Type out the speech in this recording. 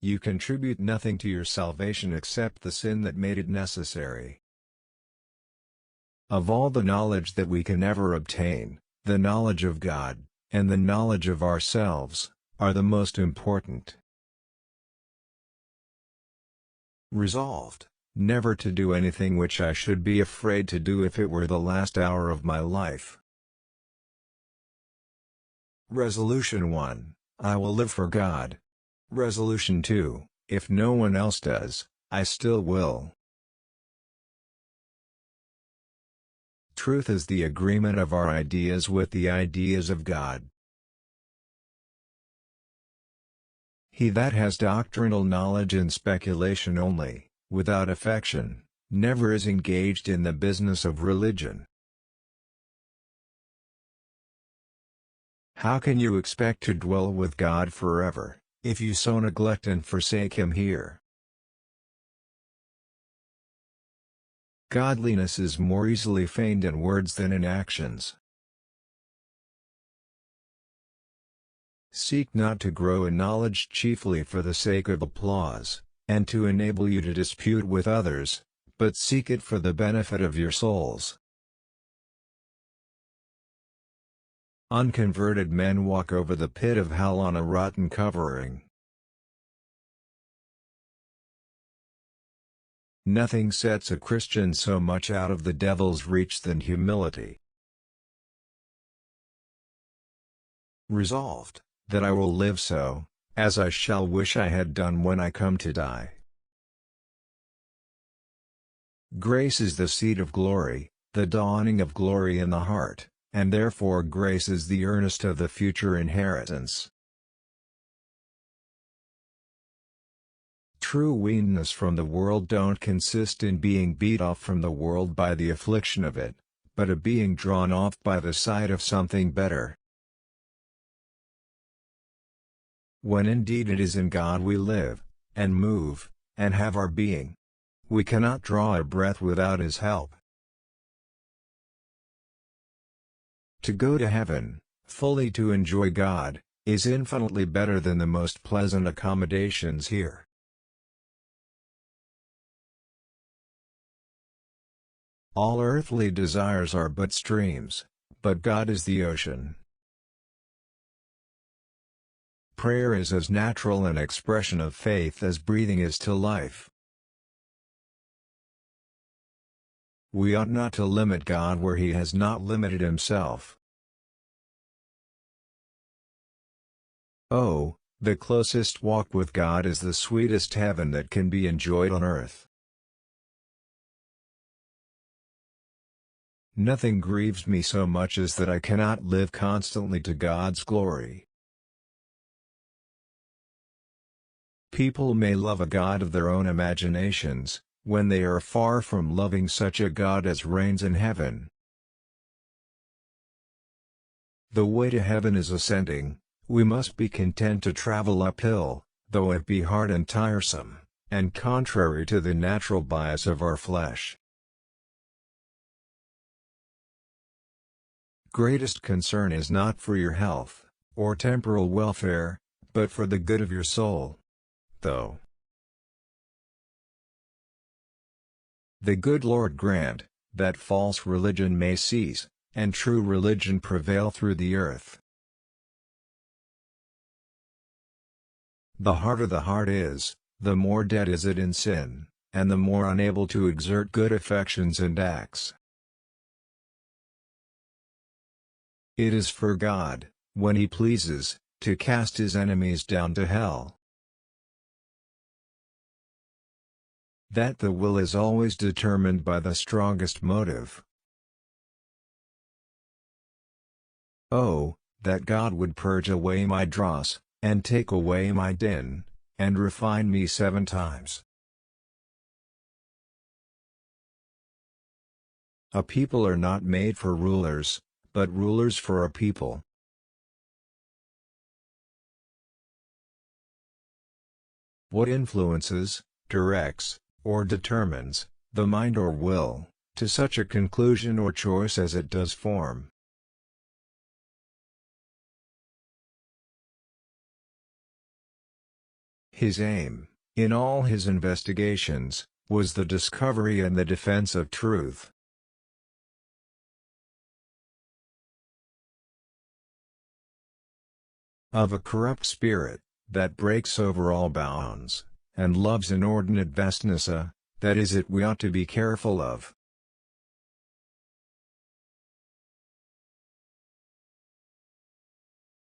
you contribute nothing to your salvation except the sin that made it necessary. Of all the knowledge that we can ever obtain, the knowledge of God, and the knowledge of ourselves, are the most important. Resolved, never to do anything which I should be afraid to do if it were the last hour of my life. Resolution 1, I will live for God. Resolution 2, if no one else does, I still will. Truth is the agreement of our ideas with the ideas of God. He that has doctrinal knowledge in speculation only, without affection, never is engaged in the business of religion. How can you expect to dwell with God forever, if you so neglect and forsake Him here? Godliness is more easily feigned in words than in actions. Seek not to grow in knowledge chiefly for the sake of applause, and to enable you to dispute with others, but seek it for the benefit of your souls. Unconverted men walk over the pit of hell on a rotten covering. Nothing sets a Christian so much out of the devil's reach than humility. Resolved, that I will live so, as I shall wish I had done when I come to die. Grace is the seed of glory, the dawning of glory in the heart, and therefore grace is the earnest of the future inheritance. True weanness from the world don't consist in being beat off from the world by the affliction of it, but a being drawn off by the sight of something better. When indeed it is in God we live, and move, and have our being, we cannot draw a breath without His help. To go to heaven, fully to enjoy God, is infinitely better than the most pleasant accommodations here. All earthly desires are but streams, but God is the ocean. Prayer is as natural an expression of faith as breathing is to life. We ought not to limit God where He has not limited Himself. Oh, the closest walk with God is the sweetest heaven that can be enjoyed on earth. Nothing grieves me so much as that I cannot live constantly to God's glory. People may love a God of their own imaginations, when they are far from loving such a God as reigns in heaven. The way to heaven is ascending. We must be content to travel uphill, though it be hard and tiresome, and contrary to the natural bias of our flesh. Greatest concern is not for your health, or temporal welfare, but for the good of your soul. Though the good Lord grant, that false religion may cease, and true religion prevail through the earth. The harder the heart is, the more dead is it in sin, and the more unable to exert good affections and acts. It is for God, when He pleases, to cast His enemies down to hell. That the will is always determined by the strongest motive. Oh, that God would purge away my dross, and take away my din, and refine me 7 times. A people are not made for rulers, but rulers for a people. What influences, directs, or determines, the mind or will, to such a conclusion or choice as it does form? His aim, in all his investigations, was the discovery and the defense of truth. Of a corrupt spirit, that breaks over all bounds, and loves inordinate vastness, that is it we ought to be careful of,